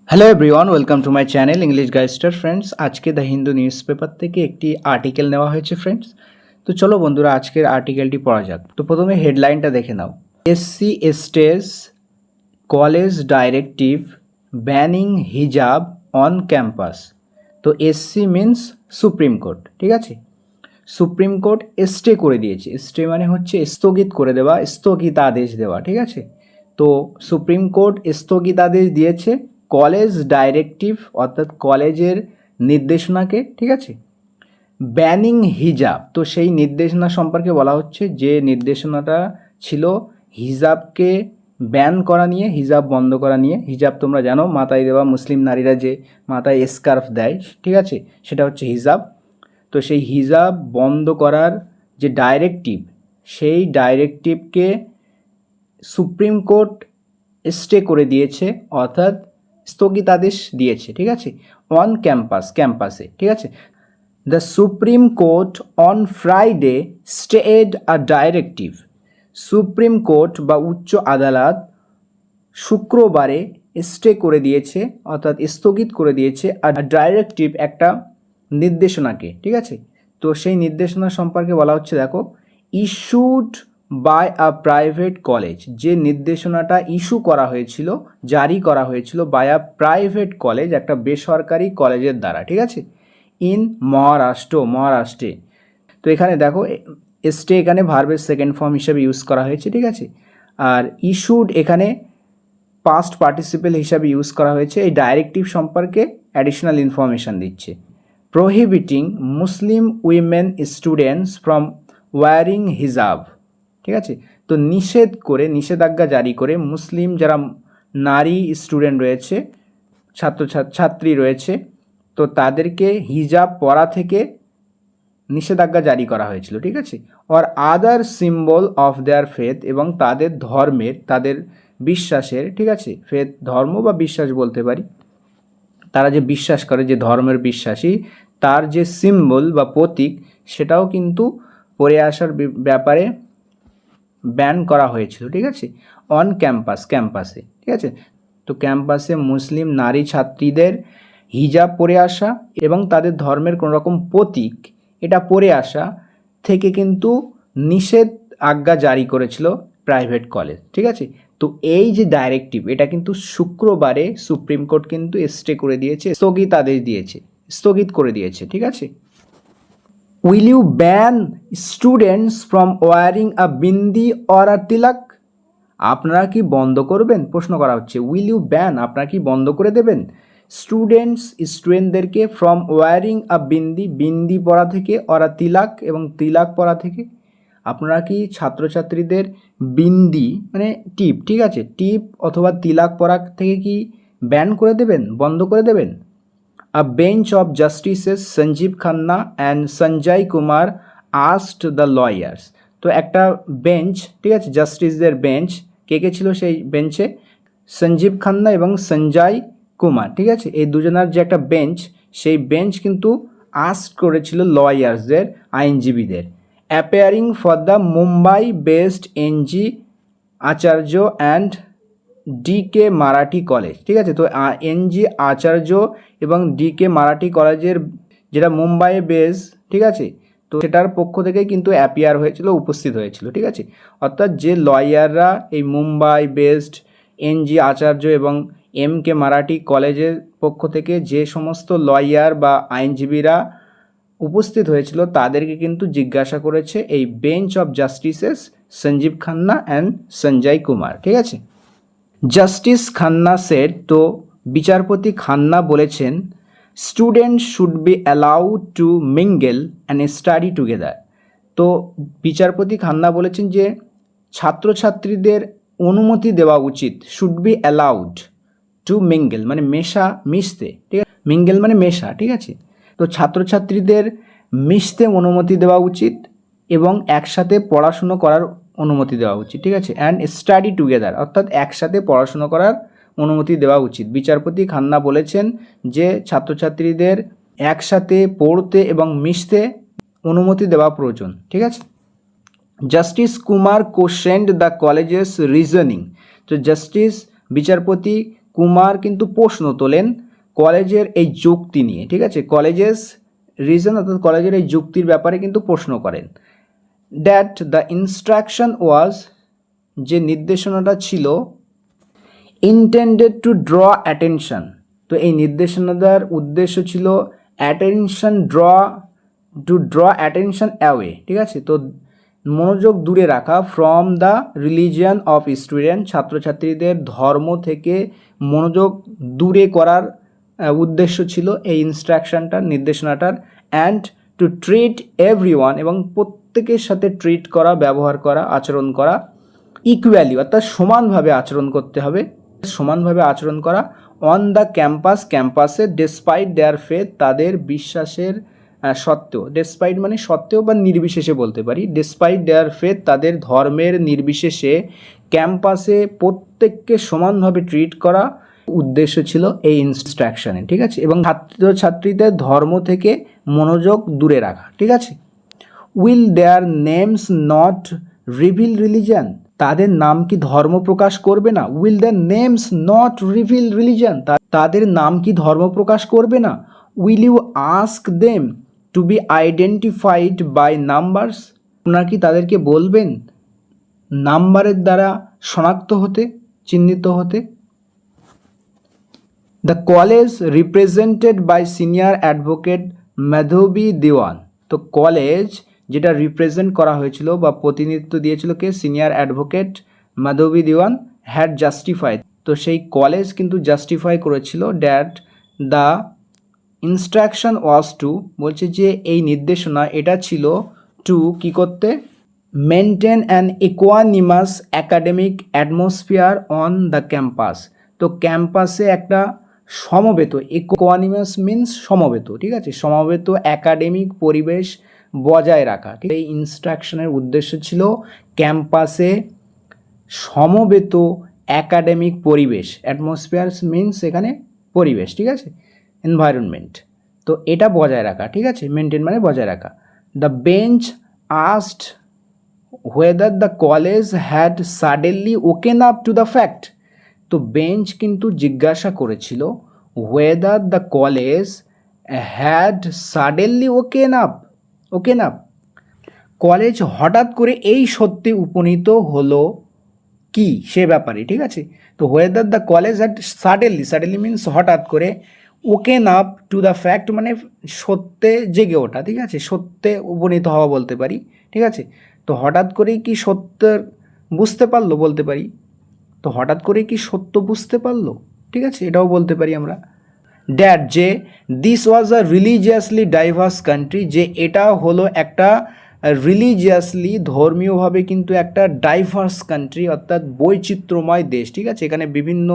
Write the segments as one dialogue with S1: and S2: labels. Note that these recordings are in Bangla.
S1: Hello everyone, welcome to my channel English গাইস্টার ফ্রেন্ডস। আজকে দ্য হিন্দু নিউজ পেপার থেকে একটি আর্টিকেল নেওয়া হয়েছে ফ্রেন্ডস। তো চলো বন্ধুরা, আজকের আর্টিকেলটি পড়া যাক। তো প্রথমে হেডলাইনটা দেখে নাও। এসসি এসটিস কলেজ ডাইরেক্টিভ ব্যানিং হিজাব অন ক্যাম্পাস। তো এসসি মিন্স সুপ্রিম কোর্ট, ঠিক আছে। সুপ্রিম কোর্ট স্টে করে দিয়েছে। স্টে মানে হচ্ছে স্থগিত করে দেওয়া, স্থগিতাদেশ দেওয়া, ঠিক আছে। তো সুপ্রিম কোর্ট স্থগিতাদেশ দিয়েছে কলেজ ডাইরেক্টিভ অর্থাৎ কলেজের নির্দেশনাকে, ঠিক আছে। ব্যানিং হিজাব, তো সেই নির্দেশনা সম্পর্কে বলা হচ্ছে যে নির্দেশনাটা ছিল হিজাবকে ব্যান করা নিয়ে, হিজাব বন্ধ করা নিয়ে। হিজাব তোমরা জানো, মাথায় দেওয়া মুসলিম নারীরা যে মাথায় স্কার্ফ দেয়, ঠিক আছে, সেটা হচ্ছে হিজাব। তো সেই হিজাব বন্ধ করার যে ডাইরেক্টিভ, সেই ডাইরেক্টিভকে সুপ্রিম কোর্ট স্টে করে দিয়েছে, অর্থাৎ স্থগিতাদেশ দিয়েছে, ঠিক আছে, অন ক্যাম্পাসে, ঠিক আছে। The supreme court on Friday stayed a directive. Supreme court বা উচ্চ আদালত শুক্রবারে স্টে করে দিয়েছে, অর্থাৎ স্থগিত করে দিয়েছে আর ডাইরেক্টিভ একটা নির্দেশনাকে, ঠিক আছে। তো সেই নির্দেশনা সম্পর্কে বলা হচ্ছে, দেখো, issued by a private college. যে নির্দেশনাটা ইস্যু করা হয়েছিল, জারি করা হয়েছিল বাই আ প্রাইভেট কলেজ, একটা বেসরকারি কলেজের দ্বারা, ঠিক আছে, ইন মহারাষ্ট্রে। তো এখানে দেখো, স্টে এখানে ভার্বের সেকেন্ড ফর্ম হিসাবে ইউজ করা হয়েছে, ঠিক আছে। আর ইস্যুড এখানে পাস্ট পার্টিসিপেল হিসাবে ইউজ করা হয়েছে। এই ডাইরেক্টিভ সম্পর্কে অ্যাডিশনাল ইনফরমেশান দিচ্ছে। Prohibiting Muslim women students from wearing hijab, ঠিক আছে। তো নিষেধাজ্ঞা জারি করে মুসলিম যারা নারী স্টুডেন্ট রয়েছে, ছাত্রী রয়েছে, তো তাদেরকে হিজাব পরা থেকে নিষেধাজ্ঞা জারি করা হয়েছিল, ঠিক আছে। Or other symbol of their faith, এবং তাদের ধর্মের, তাদের বিশ্বাসের, ঠিক আছে, ফেথ ধর্ম বা বিশ্বাস বলতে পারি, তারা যে বিশ্বাস করে, যে ধর্মের বিশ্বাসী, তার যে সিম্বল বা প্রতীক, সেটাও কিন্তু পরে আসার ব্যাপারে ব্যান করা হয়েছিল, ঠিক আছে, অন ক্যাম্পাসে, ঠিক আছে। তো ক্যাম্পাসে মুসলিম নারী ছাত্রীদের হিজাব পরে আসা এবং তাদের ধর্মের কোনো রকম প্রতীক এটা পরে আসা থেকে কিন্তু নিষেধ আজ্ঞা জারি করেছিল প্রাইভেট কলেজ, ঠিক আছে। তো এই যে ডাইরেক্টিভ, এটা কিন্তু শুক্রবারে সুপ্রিম কোর্ট কিন্তু স্টে করে দিয়েছে, স্থগিত করে দিয়েছে, ঠিক আছে। Will you ban students from wearing a bindi or a tilak. আপনারা কি বন্ধ করবেন, প্রশ্ন করা হচ্ছে। উইল ইউ ব্যান, আপনারা কি বন্ধ করে দেবেন স্টুডেন্টদেরকে ফ্রম ওয়ারিং আ বিন্দি পরা থেকে, অর আ তিলাক, এবং তিলাক পরা থেকে। আপনারা কি ছাত্রছাত্রীদের বিন্দি মানে টিপ, ঠিক আছে, টিপ অথবা তিলাক পরা থেকে কি ব্যান করে দেবেন, বন্ধ করে দেবেন? A bench of justices Sanjeev Khanna and Sanjay Kumar asked the lawyers. তো একটা বেঞ্চ, ঠিক আছে, জাস্টিসদের বেঞ্চ, কে কে ছিল সেই বেঞ্চে? সঞ্জীব খান্না এবং সঞ্জয় কুমার, ঠিক আছে, এই দুজনের যে একটা বেঞ্চ, সেই বেঞ্চ কিন্তু আস্ক করেছিল লয়ার্সদের, আইনজীবীদের, appearing for the Mumbai based NG Acharya and DK Marathi college, ঠিক আছে। তো এনজি আচার্য এবং ডিকে মারাঠি কলেজের যেটা মুম্বাইয়ে বেস, ঠিক আছে, তো সেটার পক্ষ থেকে কিন্তু অ্যাপিয়ার হয়েছিল, উপস্থিত হয়েছিল, ঠিক আছে। অর্থাৎ যে লয়াররা এই মুম্বাই বেসড এনজি আচার্য এবং এম কে মারাঠি কলেজের পক্ষ থেকে যে সমস্ত লয়ার বা আইনজীবীরা উপস্থিত হয়েছিল, তাদেরকে কিন্তু জিজ্ঞাসা করেছে এই bench of justices Sanjiv Khanna and Sanjay Kumar, ঠিক আছে। জাস্টিস খান্না সেড, তো বিচারপতি খান্না বলেছেন, students should be allowed to mingle and study together. তো বিচারপতি খান্না বলেছেন যে ছাত্রছাত্রীদের অনুমতি দেওয়া উচিত, should be allowed to mingle মানে মিশতে, ঠিক আছে, মিঙ্গেল মানে মেশা, ঠিক আছে। তো ছাত্রছাত্রীদের মিশতে অনুমতি দেওয়া উচিত এবং একসাথে পড়াশুনো করার অনুমতি দেওয়া উচিত, ঠিক আছে, অ্যান্ড স্টাডি টুগেদার, অর্থাৎ একসাথে পড়াশুনো করার অনুমতি দেওয়া উচিত। বিচারপতি খান্না বলেছেন যে ছাত্রছাত্রীদের একসাথে পড়তে এবং মিশতে অনুমতি দেওয়া প্রয়োজন, ঠিক আছে। Justice Kumar questioned the college's reasoning. তো বিচারপতি কুমার কিন্তু প্রশ্ন তোলেন কলেজের এই যুক্তি নিয়ে, ঠিক আছে, কলেজেস রিজন অর্থাৎ কলেজের এই যুক্তির ব্যাপারে কিন্তু প্রশ্ন করেন। দ্যাট দ্য ইনস্ট্রাকশন ওয়াজ, যে নির্দেশনাটা ছিল, ইন্টেন্ডেড টু ড্র অ্যাটেনশন, তো এই নির্দেশনাটার উদ্দেশ্য ছিল অ্যাটেনশন ড্র অ্যাটেনশন অ্যাওয়ে, ঠিক আছে, তো মনোযোগ দূরে রাখা from the religion of student, ছাত্রছাত্রীদের ধর্ম থেকে মনোযোগ দূরে করার উদ্দেশ্য ছিল এই ইনস্ট্রাকশনটার, নির্দেশনাটার। অ্যান্ড টু ট্রিট এভরিওয়ান, এবং প্রত্যেকের সাথে ট্রিট করা, ব্যবহার করা, আচরণ করা, ইকুয়ালি অর্থাৎ সমানভাবে আচরণ করতে হবে, সমানভাবে আচরণ করা। অন দ্য ক্যাম্পাস, ক্যাম্পাসে, ডেসপাইট দেয়ার ফেথ, তাদের বিশ্বাসের সত্ত্বেও, ডেসপাইট মানে সত্ত্বেও বা নির্বিশেষে বলতে পারি, ডেসপাইট দেয়ার ফেথ, তাদের ধর্মের নির্বিশেষে ক্যাম্পাসে প্রত্যেককে সমানভাবে ট্রিট করা উদ্দেশ্য ছিল এই ইনস্ট্রাকশনে, ঠিক আছে, এবং ছাত্রছাত্রীদের ধর্ম থেকে মনোযোগ দূরে রাখা, ঠিক আছে। Will their names not reveal religion, তাদের নাম কি ধর্ম প্রকাশ করবে না? Will their names not reveal religion, তাদের নাম কি ধর্ম প্রকাশ করবে না? Will you ask them to be identified by numbers, আপনারা কি তাদেরকে বলবেন নাম্বারের দ্বারা শনাক্ত হতে, চিহ্নিত হতে? The college represented by senior advocate Madhavi Dewan, তো কলেজ যেটা রিপ্রেজেন্ট করা হয়েছিল বা প্রতিনিধিত্ব দিয়েছিল কে? Senior advocate Madhavi Dewan had justified, তো সেই কলেজ কিন্তু জাস্টিফাই করেছিল that the instruction was to, বলছে যে এই নির্দেশনা এটা ছিল টু কি করতে? Maintain an equanimous academic atmosphere on the campus, তো ক্যাম্পাসে একটা সমবেত, ইকোয়ানিমাস মিনস সমবেত, ঠিক আছে, সমবেত একাডেমিক পরিবেশ বজায় রাখা, ঠিক, এই ইনস্ট্রাকশনের উদ্দেশ্য ছিল ক্যাম্পাসে সমবেত একাডেমিক পরিবেশ, অ্যাটমসফিয়ার মিনস এখানে পরিবেশ, ঠিক আছে, এনভায়রনমেন্ট, তো এটা বজায় রাখা, ঠিক আছে, মেনটেন মানে বজায় রাখা। The bench asked whether the college had suddenly woken up to the fact, তো বেঞ্চ কিন্তু জিজ্ঞাসা করেছিল whether the college had suddenly woken up, college হঠাৎ করে এই সত্যে উপনীত হলো কি সে ব্যাপারে, ঠিক আছে, তো whether the college had suddenly means হঠাৎ করে, woken up to the fact মানে সত্যে জেগে ওঠা, ঠিক আছে, সত্যে উপনীত হওয়া বলতে পারি, ঠিক আছে, তো হঠাৎ করেই কি সত্য বুঝতে পারলো বলতে পারি, তো হঠাৎ করেই কি সত্য বুঝতে পারলো, ঠিক আছে, এটাও বলতে পারি আমরা। দ্যাট, যে this was a religiously diverse country, যে এটা হলো একটা রিলিজিয়াসলি ধর্মীয়ভাবে কিন্তু একটা ডাইভার্স কান্ট্রি অর্থাৎ বৈচিত্র্যময় দেশ, ঠিক আছে, এখানে বিভিন্ন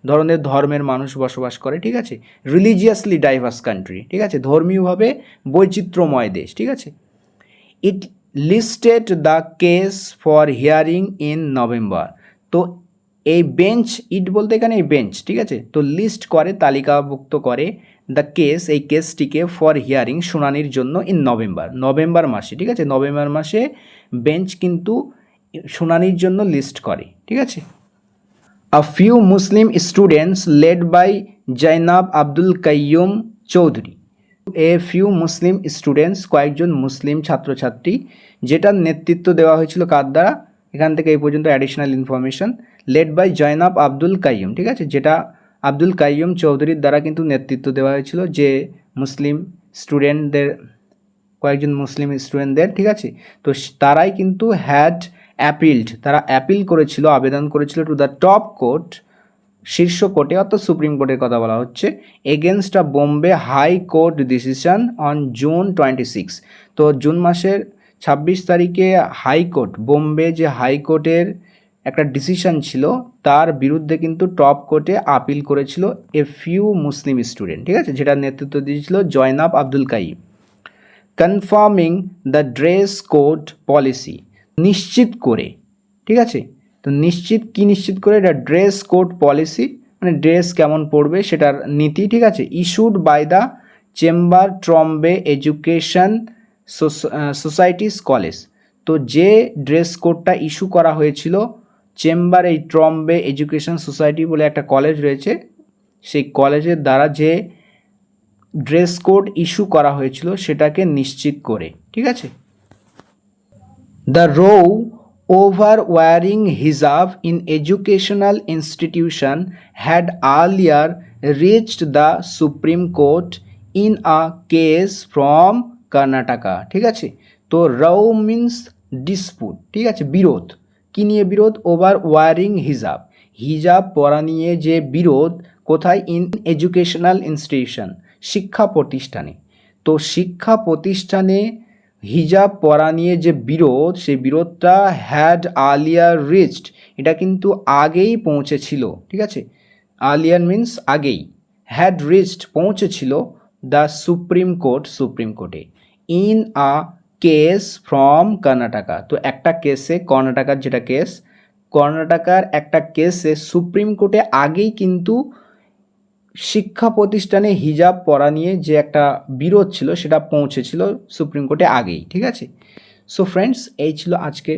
S1: ধরনের ধর্মের মানুষ বসবাস করে, ঠিক আছে, রিলিজিয়াসলি ডাইভার্স কান্ট্রি, ঠিক আছে, ধর্মীয়ভাবে বৈচিত্র্যময় দেশ, ঠিক আছে। It listed the case for hearing in November, তো এই বেঞ্চ, ইট বলতে এখানে এই বেঞ্চ, ঠিক আছে, তো লিস্ট করে, তালিকাভুক্ত করে দ্য কেস, এই কেসটিকে ফর হিয়ারিং শুনানির জন্য ইন নভেম্বর মাসে, ঠিক আছে, নভেম্বর মাসে বেঞ্চ কিন্তু শুনানির জন্য লিস্ট করে, ঠিক আছে। A few Muslim students led by Zainab Abdul Qayyum Chowdhury, a few Muslim students, কয়েকজন মুসলিম ছাত্রছাত্রী, যেটার নেতৃত্ব দেওয়া হয়েছিল কার দ্বারা, এখান থেকে এই পর্যন্ত additional information, led by Zainab Abdul Qayyum, ঠিক আছে, যেটা আব্দুল কাইয়ুম চৌধুরীর দ্বারা কিন্তু নেতৃত্ব দেওয়া হয়েছিল, যে মুসলিম স্টুডেন্টদের, কয়েকজন মুসলিম স্টুডেন্টদের, ঠিক আছে, তো তারাই কিন্তু হ্যাড অ্যাপিলড, তারা অ্যাপিল করেছিল, আবেদন করেছিল টু দ্য টপ কোর্ট, শীর্ষ কোর্টে অর্থাৎ সুপ্রিম কোর্টের কথা বলা হচ্ছে, against a Bombay high court decision on June 26, তো জুন মাসের 26 তারিখে হাইকোর্ট, বোম্বে যে হাইকোর্টের একটা ডিসিশন ছিল তার বিরুদ্ধে কিন্তু টপ কোর্টে আপিল করেছিল এ ফিউ মুসলিম স্টুডেন্ট, ঠিক আছে, যেটা নেতৃত্ব দিয়েছিল Zainab Abdul Qayyum. Confirming the dress code policy, নিশ্চিত করে, ঠিক আছে, তো নিশ্চিত করে, এটা ড্রেস কোড পলিসি মানে ড্রেস কেমন পড়বে সেটার নীতি, ঠিক আছে, issued by the Chembur Trombay education society's college, তো যে ড্রেস কোডটা ইস্যু করা হয়েছিল চেম্বার, এই ট্রম্বে এডুকেশন সোসাইটি বলে একটা কলেজ রয়েছে সেই কলেজের দ্বারা যে ড্রেস কোড ইস্যু করা হয়েছিল সেটাকে নিশ্চিত করে, ঠিক আছে। দ্য রো ওভার ওয়ারিং হিজাব in educational institution had earlier reached the supreme court in a case from Karnataka, ঠিক আছে। তো রো মিন্স ডিসপুট, ঠিক আছে, বিরোধ। কী নিয়ে বিরোধ? ওভার ওয়ারিং হিজাব, হিজাব পরা নিয়ে যে বিরোধ, কোথায়? ইন এডুকেশনাল ইনস্টিটিউশন, শিক্ষা প্রতিষ্ঠানে। তো শিক্ষা প্রতিষ্ঠানে হিজাব পরা নিয়ে যে বিরোধ, সেই বিরোধটা হ্যাড আর্লিয়ার রিচড, এটা কিন্তু আগেই পৌঁছেছিল, ঠিক আছে। আর্লিয়ার মিন্স আগেই, হ্যাড রিচড পৌঁছেছিল দ্য সুপ্রিম কোর্ট, সুপ্রিম কোর্টে, in a case from Karnataka. তো একটা কেসে, কর্ণাটকার যেটা কেস, কর্ণাটকার একটা কেসে সুপ্রিম কোর্টে আগেই কিন্তু শিক্ষা প্রতিষ্ঠানে হিজাব পরা নিয়ে যে একটা বিরোধ ছিল সেটা পৌঁছেছিল সুপ্রিম কোর্টে আগেই, ঠিক আছে। সো ফ্রেন্ডস, এই ছিল আজকে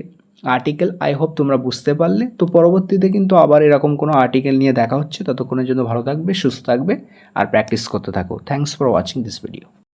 S1: আর্টিকেল। আই হোপ তোমরা বুঝতে পারলে। তো পরবর্তীতে কিন্তু আবার এরকম কোনো আর্টিকেল নিয়ে দেখা হচ্ছে। ততক্ষণের জন্য ভালো থাকবে, সুস্থ থাকবে আর প্র্যাকটিস করতে থাকো। Thanks for watching this video.